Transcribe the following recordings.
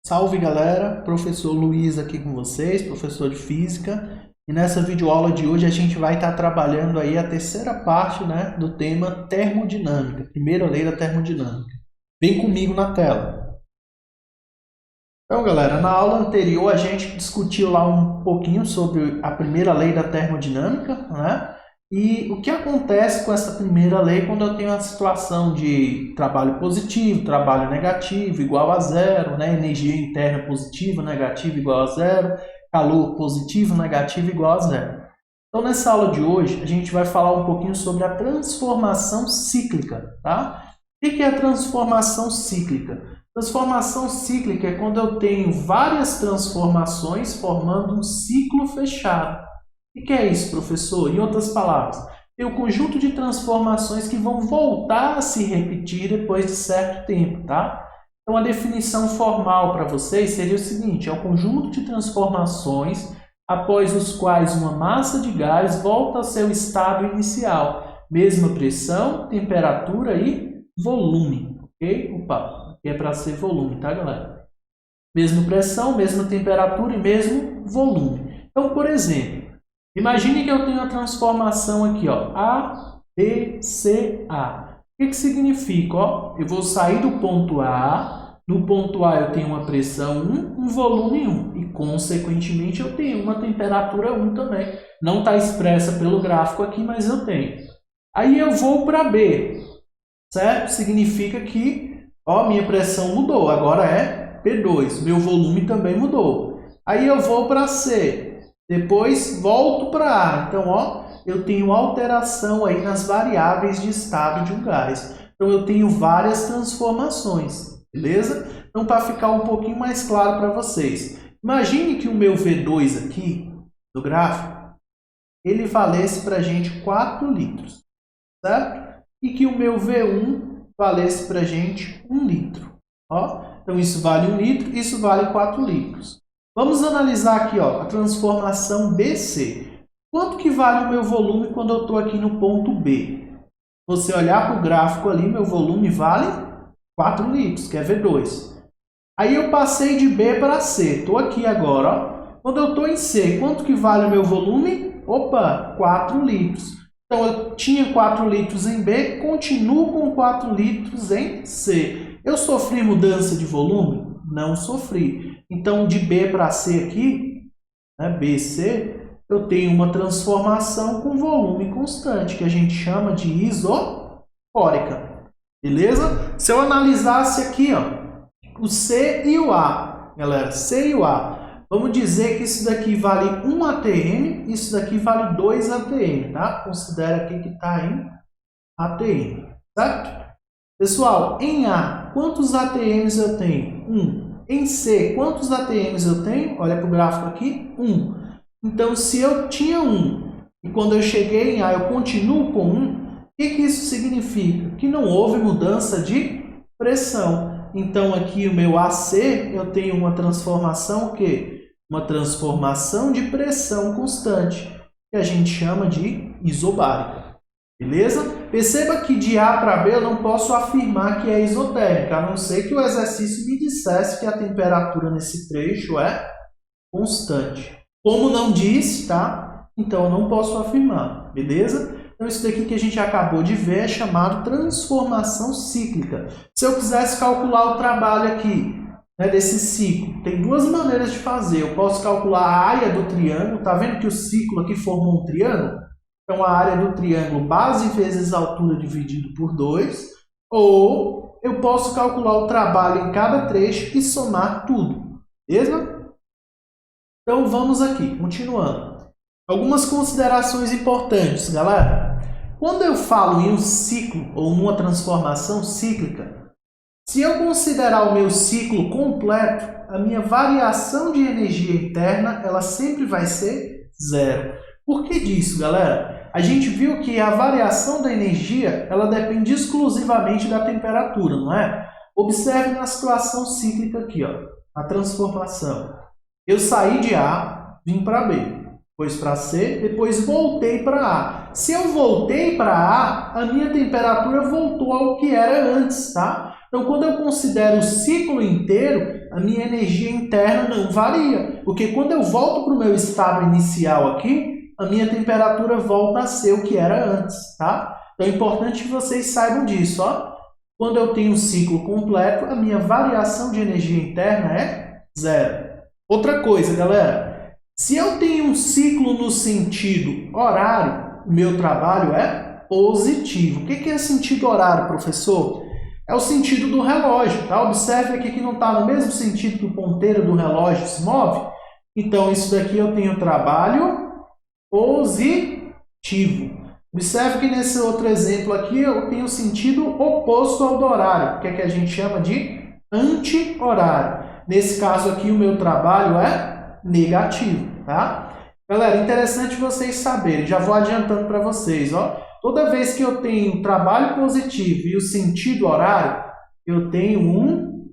Salve galera, professor Luiz aqui com vocês, professor de Física. E nessa videoaula de hoje a gente vai estar trabalhando aí a terceira parte, do tema termodinâmica, primeira lei da termodinâmica. Vem comigo na tela. Então galera, na aula anterior a gente discutiu lá um pouquinho sobre a primeira lei da termodinâmica, E o que acontece com essa primeira lei quando eu tenho uma situação de trabalho positivo, trabalho negativo, igual a zero, energia interna positiva, negativa, igual a zero, calor positivo, negativo, igual a zero. Então, nessa aula de hoje, a gente vai falar um pouquinho sobre a transformação cíclica, tá? O que é a transformação cíclica? Transformação cíclica é quando eu tenho várias transformações formando um ciclo fechado. O que é isso, professor? Em outras palavras, tem um conjunto de transformações que vão voltar a se repetir depois de certo tempo, tá? Então, a definição formal para vocês seria o seguinte: é o conjunto de transformações após os quais uma massa de gás volta ao seu estado inicial, mesma pressão, temperatura e volume, ok? Opa, aqui é para ser volume, tá, galera? Mesma pressão, mesma temperatura e mesmo volume. Então, por exemplo, imagine que eu tenho a transformação aqui, ó, A, B, C, A. O que significa? Ó, eu vou sair do ponto A, no ponto A eu tenho uma pressão 1, um volume 1, e consequentemente eu tenho uma temperatura 1 também. Não está expressa pelo gráfico aqui, mas eu tenho. Aí eu vou para B, certo? Significa que, ó, minha pressão mudou, agora é P2, meu volume também mudou. Aí eu vou para C. Depois volto para A. Então, ó, eu tenho alteração aí nas variáveis de estado de um gás. Então, eu tenho várias transformações, beleza? Então, para ficar um pouquinho mais claro para vocês, imagine que o meu V2 aqui, do gráfico, ele valesse para a gente 4 litros, certo? E que o meu V1 valesse para a gente 1 litro. Ó, então, isso vale 1 litro, isso vale 4 litros. Vamos analisar aqui, ó, a transformação BC. Quanto que vale o meu volume quando eu estou aqui no ponto B? Você olhar para o gráfico ali, meu volume vale 4 litros, que é V2. Aí eu passei de B para C. Estou aqui agora, ó. Quando eu estou em C, quanto que vale o meu volume? Opa, 4 litros. Então, eu tinha 4 litros em B, continuo com 4 litros em C. Eu sofri mudança de volume? Não sofri. Então, de B para C aqui, BC, eu tenho uma transformação com volume constante, que a gente chama de isocórica. Beleza? Se eu analisasse aqui, ó, o C e o A, galera, C e o A, vamos dizer que isso daqui vale 1 atm, isso daqui vale 2 atm, tá? Considera aqui que está em atm, certo? Pessoal, em A, quantos atms eu tenho? 1. Em C, quantos atms eu tenho? Olha para o gráfico aqui, 1. Então, se eu tinha 1 e quando eu cheguei em A eu continuo com 1, o que isso significa? Que não houve mudança de pressão. Então, aqui o meu AC, eu tenho uma transformação o quê? Uma transformação de pressão constante, que a gente chama de isobárica. Beleza? Perceba que de A para B eu não posso afirmar que é isotérmica, a não ser que o exercício me dissesse que a temperatura nesse trecho é constante. Como não diz, tá? Então eu não posso afirmar, beleza? Então isso daqui que a gente acabou de ver é chamado transformação cíclica. Se eu quisesse calcular o trabalho aqui, desse ciclo, tem duas maneiras de fazer. Eu posso calcular a área do triângulo, tá vendo que o ciclo aqui formou um triângulo? Então, a área do triângulo base vezes altura dividido por 2, ou eu posso calcular o trabalho em cada trecho e somar tudo, beleza? Então, vamos aqui, continuando. Algumas considerações importantes, galera. Quando eu falo em um ciclo ou numa transformação cíclica, se eu considerar o meu ciclo completo, a minha variação de energia interna ela sempre vai ser zero. Por que disso, galera? A gente viu que a variação da energia ela depende exclusivamente da temperatura, não é? Observe na situação cíclica aqui, ó, a transformação. Eu saí de A, vim para B, depois para C, depois voltei para A. Se eu voltei para A, a minha temperatura voltou ao que era antes, tá? Então, quando eu considero o ciclo inteiro, a minha energia interna não varia, porque quando eu volto para o meu estado inicial aqui, a minha temperatura volta a ser o que era antes, tá? Então, é importante que vocês saibam disso, ó. Quando eu tenho um ciclo completo, a minha variação de energia interna é zero. Outra coisa, galera, se eu tenho um ciclo no sentido horário, o meu trabalho é positivo. O que é sentido horário, professor? É o sentido do relógio, tá? Observe aqui que não está no mesmo sentido que o ponteiro do relógio se move. Então, isso daqui eu tenho trabalho positivo. Observe que nesse outro exemplo aqui eu tenho sentido oposto ao do horário, que é que a gente chama de anti-horário. Nesse caso aqui, o meu trabalho é negativo, tá? Galera, interessante vocês saberem, já vou adiantando para vocês, ó. Toda vez que eu tenho trabalho positivo e o sentido horário, eu tenho um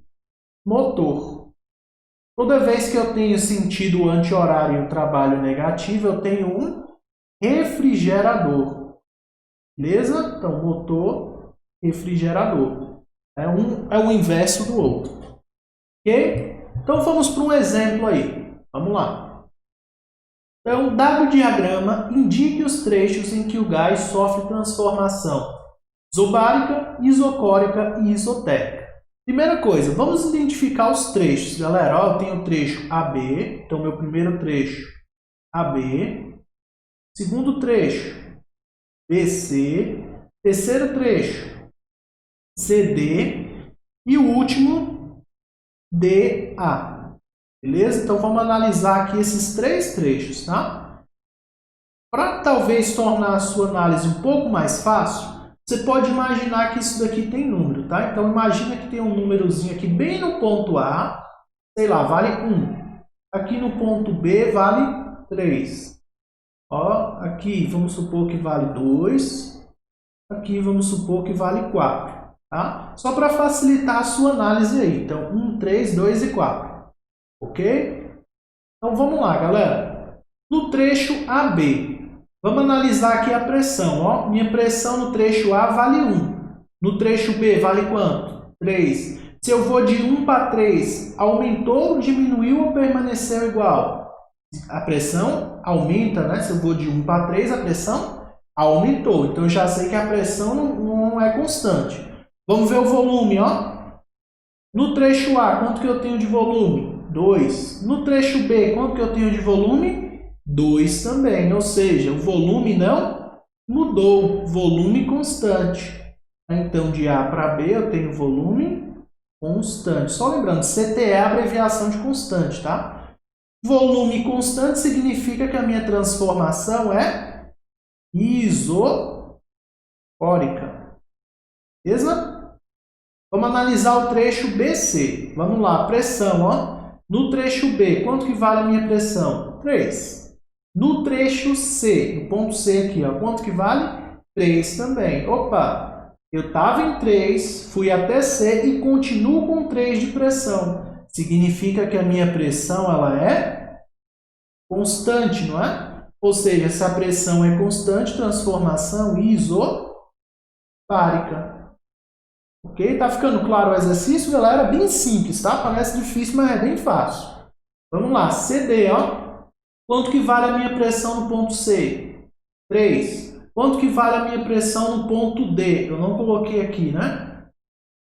motor. Toda vez que eu tenho sentido anti-horário e o trabalho negativo, eu tenho um refrigerador. Beleza? Então, motor, refrigerador. É o inverso do outro. Ok? Então, vamos para um exemplo aí. Vamos lá. Então, dado o diagrama, indique os trechos em que o gás sofre transformação isobárica, isocórica e isotérmica. Primeira coisa, vamos identificar os trechos, galera. Ó, eu tenho o trecho AB, então meu primeiro trecho AB. Segundo trecho BC. Terceiro trecho CD. E o último DA. Beleza? Então, vamos analisar aqui esses três trechos, tá? Para talvez tornar a sua análise um pouco mais fácil, você pode imaginar que isso daqui tem número, tá? Então, imagina que tem um númerozinho aqui bem no ponto A, sei lá, vale 1. Aqui no ponto B vale 3. Ó, aqui vamos supor que vale 2. Aqui vamos supor que vale 4. Tá? Só para facilitar a sua análise aí. Então, 1, 3, 2 e 4. Ok? Então, vamos lá, galera. No trecho AB, vamos analisar aqui a pressão. Ó. Minha pressão no trecho A vale 1. No trecho B vale quanto? 3. Se eu vou de 1 para 3, aumentou, diminuiu ou permaneceu igual? A pressão aumenta, né? Se eu vou de 1 para 3, a pressão aumentou. Então, eu já sei que a pressão não é constante. Vamos ver o volume, ó. No trecho A, quanto que eu tenho de volume? 2. No trecho B, quanto que eu tenho de volume? 2 também. Ou seja, o volume não mudou. Volume constante. Então, de A para B, eu tenho volume constante. Só lembrando, CT é a abreviação de constante, tá? Volume constante significa que a minha transformação é isocórica. Beleza? Vamos analisar o trecho BC. Vamos lá, pressão, ó. No trecho B, quanto que vale a minha pressão? 3. No trecho C, no ponto C aqui, ó, quanto que vale? 3 também. Opa, eu estava em 3, fui até C e continuo com 3 de pressão. Significa que a minha pressão ela é constante, não é? Ou seja, se a pressão é constante, transformação isobárica. Ok? Tá ficando claro o exercício, galera? Bem simples, tá? Parece difícil, mas é bem fácil. Vamos lá, CD, ó. Quanto que vale a minha pressão no ponto C? 3. Quanto que vale a minha pressão no ponto D? Eu não coloquei aqui, né?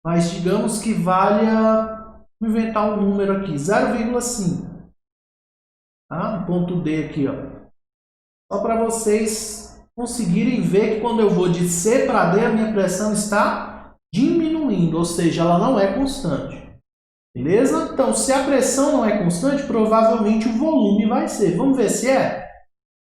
Mas digamos que valha... Vou inventar um número aqui, 0,5. Tá? No ponto D aqui, ó. Só para vocês conseguirem ver que quando eu vou de C para D, a minha pressão está diminuindo, ou seja, ela não é constante. Beleza? Então, se a pressão não é constante, provavelmente o volume vai ser. Vamos ver se é?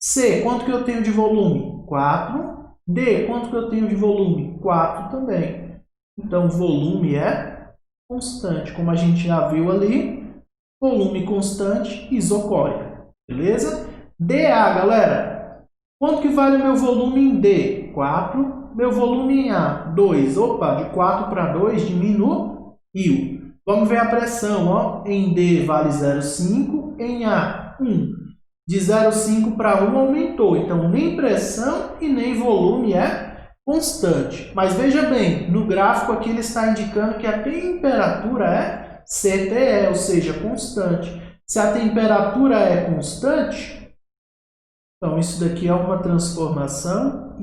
C, quanto que eu tenho de volume? 4. D, quanto que eu tenho de volume? 4 também. Então, o volume é constante. Como a gente já viu ali, volume constante, isocórica. Beleza? DA, galera. Quanto que vale o meu volume em D? 4. Meu volume em A, 2. Opa, de 4 para 2 diminuiu. Vamos ver a pressão. Ó. Em D vale 0,5. Em A, 1. De 0,5 para 1 aumentou. Então, nem pressão e nem volume é constante. Mas veja bem, no gráfico aqui ele está indicando que a temperatura é CTE, ou seja, constante. Se a temperatura é constante, então isso daqui é uma transformação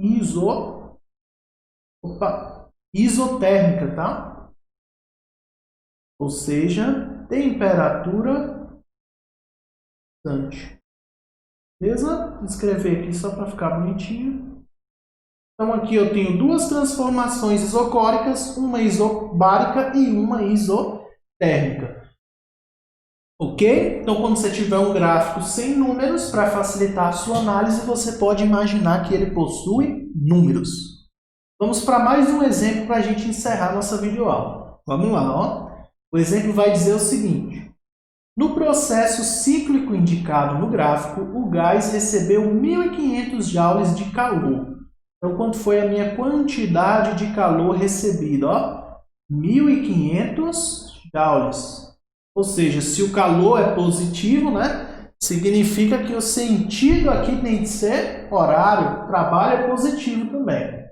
isotérmica, tá? Ou seja, temperatura constante. Beleza? Vou escrever aqui só para ficar bonitinho. Então aqui eu tenho duas transformações isocóricas, uma isobárica e uma isotérmica. Ok? Então quando você tiver um gráfico sem números, para facilitar a sua análise, você pode imaginar que ele possui números. Vamos para mais um exemplo para a gente encerrar nossa videoaula. Vamos lá, ó. O exemplo vai dizer o seguinte. No processo cíclico indicado no gráfico, o gás recebeu 1.500 joules de calor. Então, quanto foi a minha quantidade de calor recebida? Ó, 1.500 joules. Ou seja, se o calor é positivo, né, significa que o sentido aqui tem que ser horário. Trabalho é positivo também.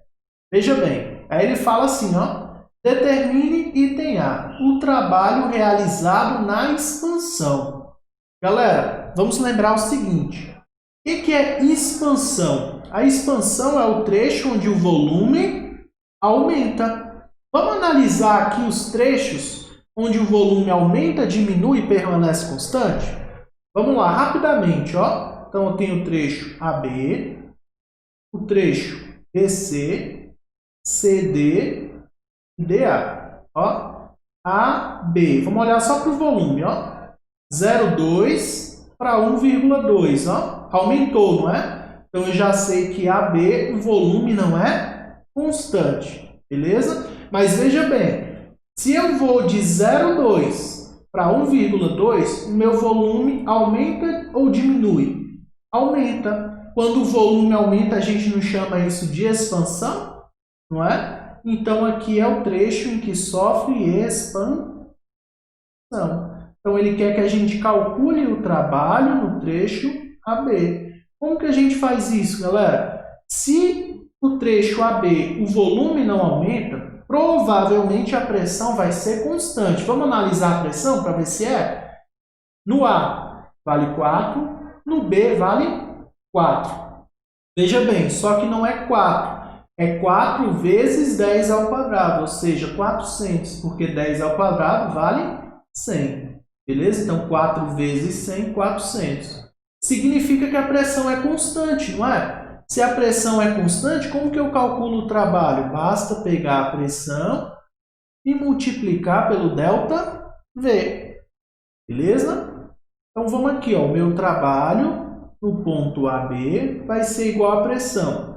Veja bem, aí ele fala assim, ó. Determine item A, o trabalho realizado na expansão. Galera, vamos lembrar o seguinte. O que é expansão? A expansão é o trecho onde o volume aumenta. Vamos analisar aqui os trechos onde o volume aumenta, diminui e permanece constante? Vamos lá, rapidamente. Ó. Então, eu tenho o trecho AB, o trecho BC, CD... DA, ó, AB, vamos olhar só para o volume, ó, 0,2 para 1,2, ó, aumentou, não é? Então, eu já sei que AB, o volume não é constante, beleza? Mas veja bem, se eu vou de 0,2 para 1,2, o meu volume aumenta ou diminui? Aumenta. Quando o volume aumenta, a gente não chama isso de expansão, não é? Então, aqui é o trecho em que sofre expansão. Então, ele quer que a gente calcule o trabalho no trecho AB. Como que a gente faz isso, galera? Se o trecho AB, o volume não aumenta, provavelmente a pressão vai ser constante. Vamos analisar a pressão para ver se é? No A, vale 4. No B, vale 4. Veja bem, só que não é 4. É 4 vezes 10 ao quadrado, ou seja, 400, porque 10 ao quadrado vale 100. Beleza? Então, 4 vezes 100, 400. Significa que a pressão é constante, não é? Se a pressão é constante, como que eu calculo o trabalho? Basta pegar a pressão e multiplicar pelo ΔV. Beleza? Então, vamos aqui, ó, o meu trabalho no ponto AB vai ser igual à pressão.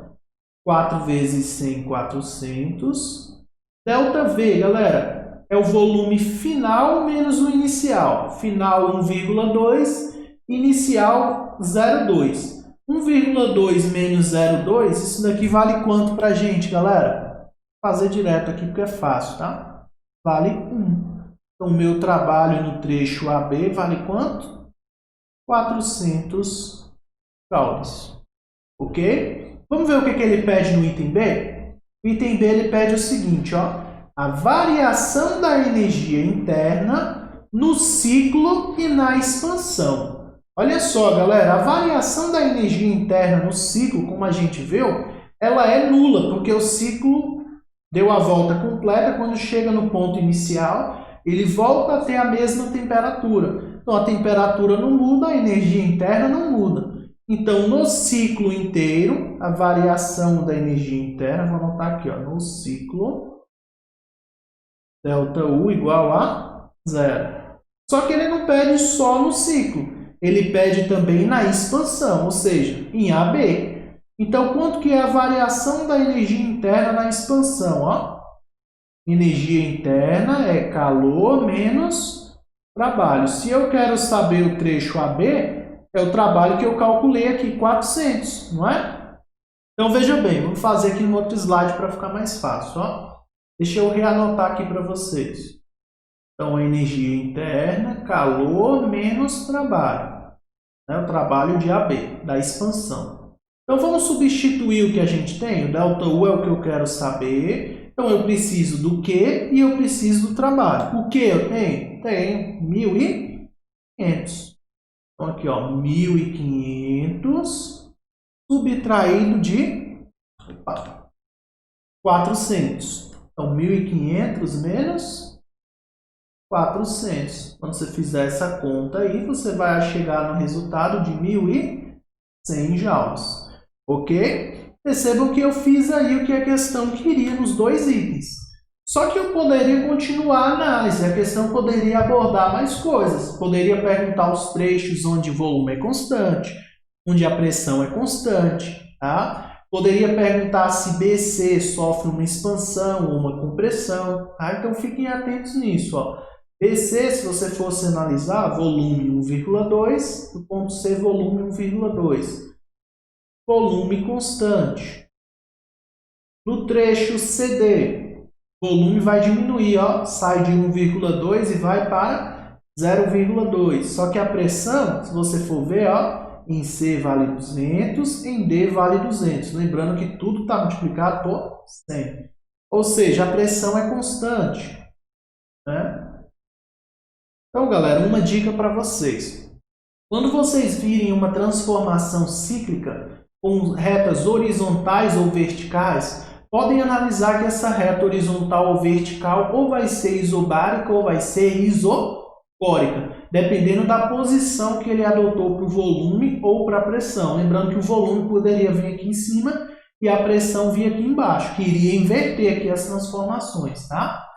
4 vezes 100, 400. ΔV, galera, é o volume final menos o inicial. Final 1,2, inicial 0,2. 1,2 menos 0,2, isso daqui vale quanto para a gente, galera? Vou fazer direto aqui porque é fácil, tá? Vale 1. Então, o meu trabalho no trecho AB vale quanto? 400 joules. Ok? Vamos ver o que ele pede no item B? O item B ele pede o seguinte, ó, a variação da energia interna no ciclo e na expansão. Olha só, galera, a variação da energia interna no ciclo, como a gente viu, ela é nula, porque o ciclo deu a volta completa. Quando chega no ponto inicial, ele volta a ter a mesma temperatura. Então, a temperatura não muda, a energia interna não muda. Então, no ciclo inteiro, a variação da energia interna, vou anotar aqui, ó, no ciclo, ΔU igual a 0. Só que ele não pede só no ciclo, ele pede também na expansão, ou seja, em AB. Então, quanto que é a variação da energia interna na expansão? Ó? Energia interna é calor menos trabalho. Se eu quero saber o trecho AB, é o trabalho que eu calculei aqui, 400, não é? Então, veja bem, vamos fazer aqui no outro slide para ficar mais fácil. Ó. Deixa eu reanotar aqui para vocês. Então, a energia interna, calor menos trabalho. É o trabalho de AB, da expansão. Então, vamos substituir o que a gente tem. O ΔU é o que eu quero saber. Então, eu preciso do Q e eu preciso do trabalho. O que eu tenho? Tenho 1.500. Então, aqui, ó, 1.500 subtraído de 400. Então, 1.500 menos 400. Quando você fizer essa conta aí, você vai chegar no resultado de 1.100 joules. Ok? Percebam que eu fiz aí o que a questão queria nos dois itens. Só que eu poderia continuar a análise, a questão poderia abordar mais coisas. Poderia perguntar os trechos onde o volume é constante, onde a pressão é constante. Tá? Poderia perguntar se BC sofre uma expansão ou uma compressão. Tá? Então fiquem atentos nisso. Ó. BC, se você fosse analisar, volume 1,2, o ponto C, volume 1,2. Volume constante. No trecho CD, volume vai diminuir, ó, sai de 1,2 e vai para 0,2. Só que a pressão, se você for ver, ó, em C vale 200, em D vale 200. Lembrando que tudo está multiplicado por 100. Ou seja, a pressão é constante. Né? Então, galera, uma dica para vocês. Quando vocês virem uma transformação cíclica, com retas horizontais ou verticais, podem analisar que essa reta horizontal ou vertical ou vai ser isobárica ou vai ser isocórica, dependendo da posição que ele adotou para o volume ou para a pressão. Lembrando que o volume poderia vir aqui em cima e a pressão vir aqui embaixo, que iria inverter aqui as transformações, tá?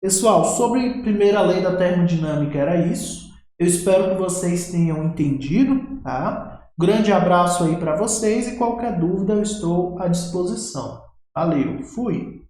Pessoal, sobre a primeira lei da termodinâmica era isso. Eu espero que vocês tenham entendido, tá? Grande abraço aí para vocês e qualquer dúvida eu estou à disposição. Valeu, fui!